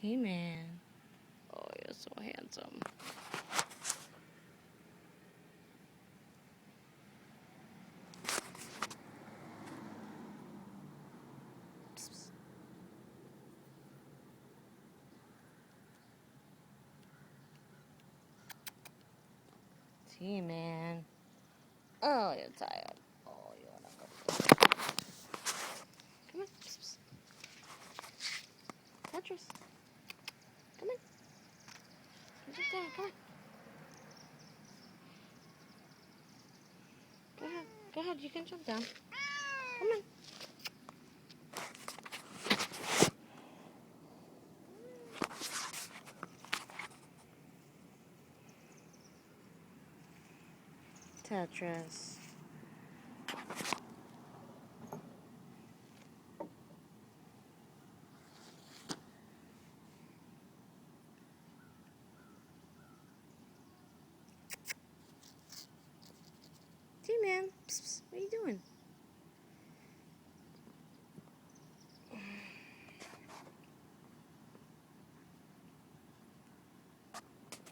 T-Man. Oh, you're so handsome. T-Man. Oh, you're tired. Oh, you wanna go? Come on. Tetris. Come on. Sit down. Come on. Go ahead. Go ahead. You can jump down. Come on. Tetris. T-Man. What are you doing?